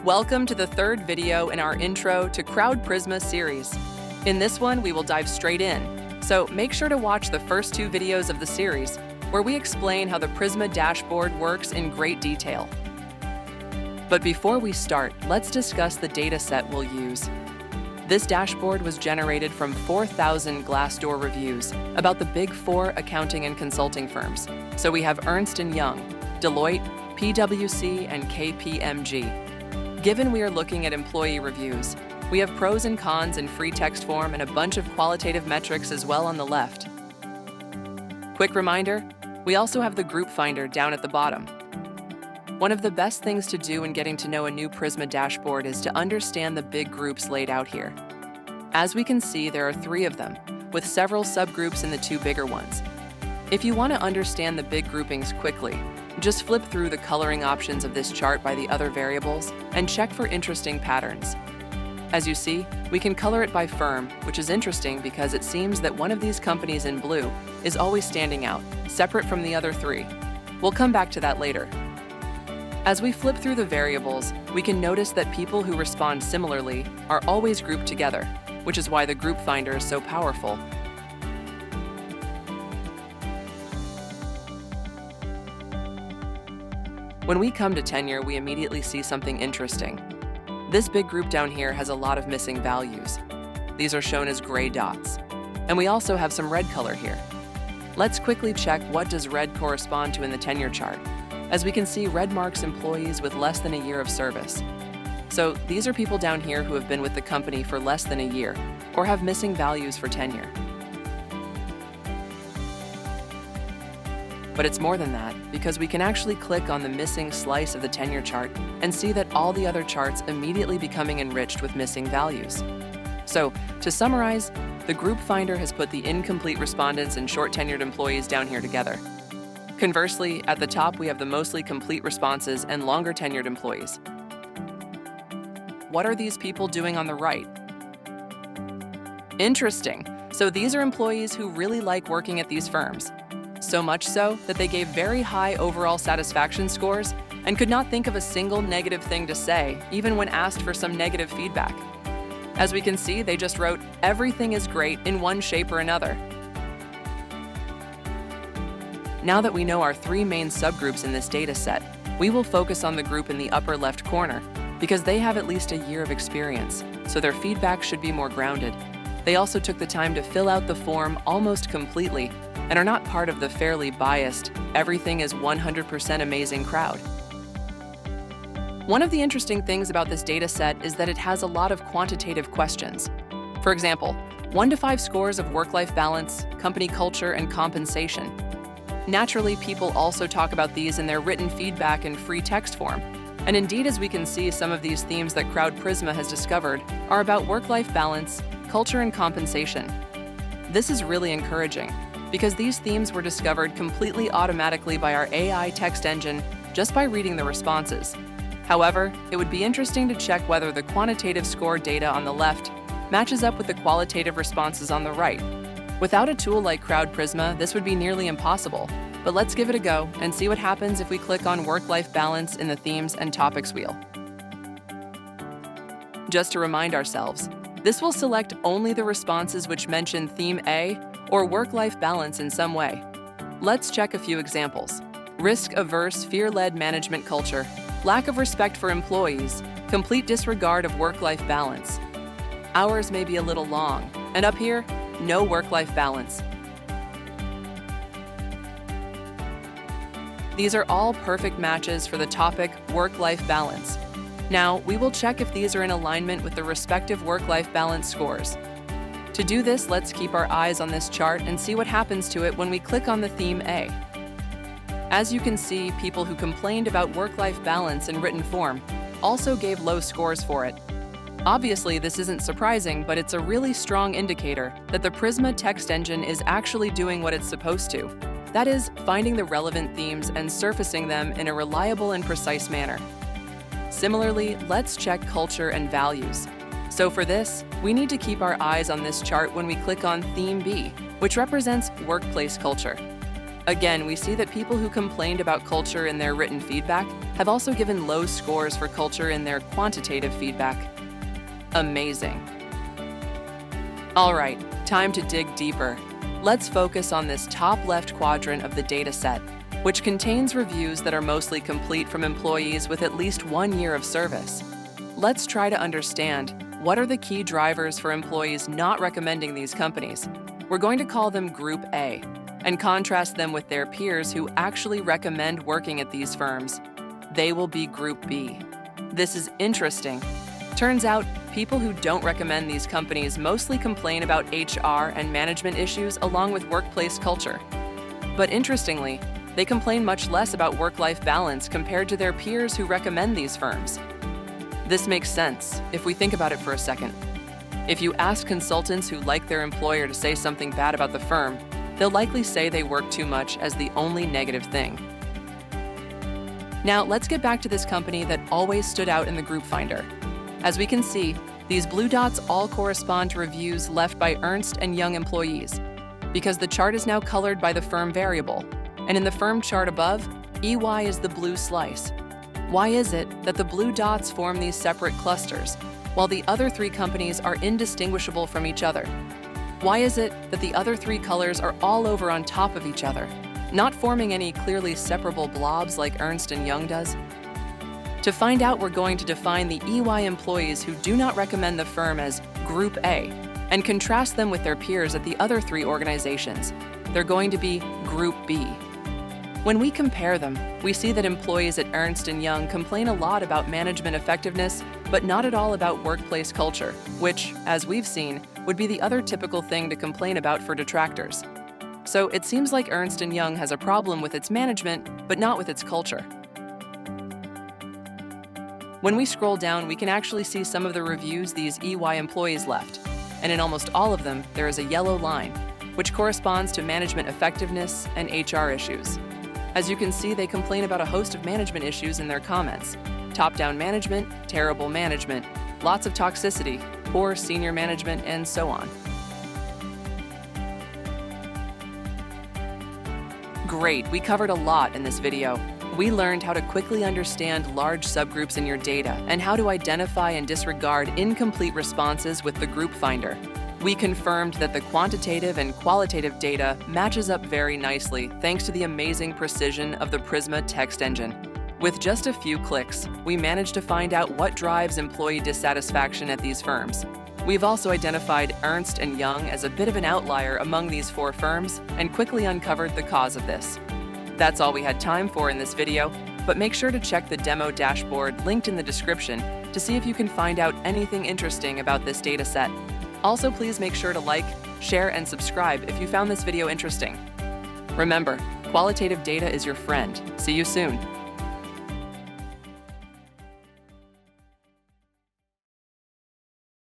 Welcome to the third video in our Intro to CrowdPrisma series. In this one, we will dive straight in, so make sure to watch the first two videos of the series, where we explain how the Prisma Dashboard works in great detail. But before we start, let's discuss the data set we'll use. This dashboard was generated from 4,000 Glassdoor reviews about the Big Four accounting and consulting firms. So we have Ernst & Young, Deloitte, PwC, and KPMG. Given we are looking at employee reviews, we have pros and cons in free text form and a bunch of qualitative metrics as well on the left. Quick reminder, we also have the group finder down at the bottom. One of the best things to do in getting to know a new Prisma dashboard is to understand the big groups laid out here. As we can see, there are 3 of them, with several subgroups in the 2 bigger ones. If you want to understand the big groupings quickly, just flip through the coloring options of this chart by the other variables and check for interesting patterns. As you see, we can color it by firm, which is interesting because it seems that one of these companies in blue is always standing out, separate from the other 3. We'll come back to that later. As we flip through the variables, we can notice that people who respond similarly are always grouped together, which is why the group finder is so powerful. When we come to tenure, we immediately see something interesting. This big group down here has a lot of missing values. These are shown as gray dots. And we also have some red color here. Let's quickly check what does red correspond to in the tenure chart. As we can see, red marks employees with less than a year of service. So these are people down here who have been with the company for less than a year or have missing values for tenure. But it's more than that, because we can actually click on the missing slice of the tenure chart and see that all the other charts immediately becoming enriched with missing values. So, to summarize, the group finder has put the incomplete respondents and short-tenured employees down here together. Conversely, at the top we have the mostly complete responses and longer-tenured employees. What are these people doing on the right? Interesting. So these are employees who really like working at these firms. So much so that they gave very high overall satisfaction scores and could not think of a single negative thing to say, even when asked for some negative feedback. As we can see, they just wrote, "Everything is great" in one shape or another. Now that we know our 3 main subgroups in this data set, we will focus on the group in the upper left corner because they have at least a year of experience, so their feedback should be more grounded. They also took the time to fill out the form almost completely and are not part of the fairly biased, everything is 100% amazing crowd. One of the interesting things about this data set is that it has a lot of quantitative questions. For example, 1 to 5 scores of work-life balance, company culture, and compensation. Naturally, people also talk about these in their written feedback in free text form. And indeed, as we can see, some of these themes that CrowdPrisma has discovered are about work-life balance, culture, and compensation. This is really encouraging, because these themes were discovered completely automatically by our AI text engine just by reading the responses. However, it would be interesting to check whether the quantitative score data on the left matches up with the qualitative responses on the right. Without a tool like CrowdPrisma, this would be nearly impossible, but let's give it a go and see what happens if we click on work-life balance in the themes and topics wheel. Just to remind ourselves, this will select only the responses which mention theme A or work-life balance in some way. Let's check a few examples. Risk-averse, fear-led management culture, lack of respect for employees, complete disregard of work-life balance. Hours may be a little long, and up here, no work-life balance. These are all perfect matches for the topic work-life balance. Now, we will check if these are in alignment with the respective work-life balance scores. To do this, let's keep our eyes on this chart and see what happens to it when we click on the theme A. As you can see, people who complained about work-life balance in written form also gave low scores for it. Obviously, this isn't surprising, but it's a really strong indicator that the Prisma text engine is actually doing what it's supposed to. That is, finding the relevant themes and surfacing them in a reliable and precise manner. Similarly, let's check culture and values. So for this, we need to keep our eyes on this chart when we click on Theme B, which represents workplace culture. Again, we see that people who complained about culture in their written feedback have also given low scores for culture in their quantitative feedback. Amazing. All right, time to dig deeper. Let's focus on this top left quadrant of the data set, which contains reviews that are mostly complete from employees with at least 1 year of service. Let's try to understand what are the key drivers for employees not recommending these companies. We're going to call them Group A and contrast them with their peers who actually recommend working at these firms. They will be Group B. This is interesting. Turns out, people who don't recommend these companies mostly complain about HR and management issues along with workplace culture. But interestingly, they complain much less about work-life balance compared to their peers who recommend these firms. This makes sense if we think about it for a second. If you ask consultants who like their employer to say something bad about the firm, they'll likely say they work too much as the only negative thing. Now, let's get back to this company that always stood out in the group finder. As we can see, these blue dots all correspond to reviews left by Ernst & Young employees, because the chart is now colored by the firm variable, and in the firm chart above, EY is the blue slice. Why is it that the blue dots form these separate clusters, while the other 3 companies are indistinguishable from each other? Why is it that the other 3 colors are all over on top of each other, not forming any clearly separable blobs like Ernst & Young does? To find out, we're going to define the EY employees who do not recommend the firm as Group A and contrast them with their peers at the other 3 organizations. They're going to be Group B. When we compare them, we see that employees at Ernst & Young complain a lot about management effectiveness, but not at all about workplace culture, which, as we've seen, would be the other typical thing to complain about for detractors. So it seems like Ernst & Young has a problem with its management, but not with its culture. When we scroll down, we can actually see some of the reviews these EY employees left, and in almost all of them, there is a yellow line, which corresponds to management effectiveness and HR issues. As you can see, they complain about a host of management issues in their comments: top-down management, terrible management, lots of toxicity, poor senior management, and so on. Great, we covered a lot in this video. We learned how to quickly understand large subgroups in your data and how to identify and disregard incomplete responses with the group finder. We confirmed that the quantitative and qualitative data matches up very nicely thanks to the amazing precision of the Prisma text engine. With just a few clicks, we managed to find out what drives employee dissatisfaction at these firms. We've also identified Ernst & Young as a bit of an outlier among these 4 firms and quickly uncovered the cause of this. That's all we had time for in this video, but make sure to check the demo dashboard linked in the description to see if you can find out anything interesting about this data set. Also, please make sure to like, share, and subscribe if you found this video interesting. Remember, qualitative data is your friend. See you soon.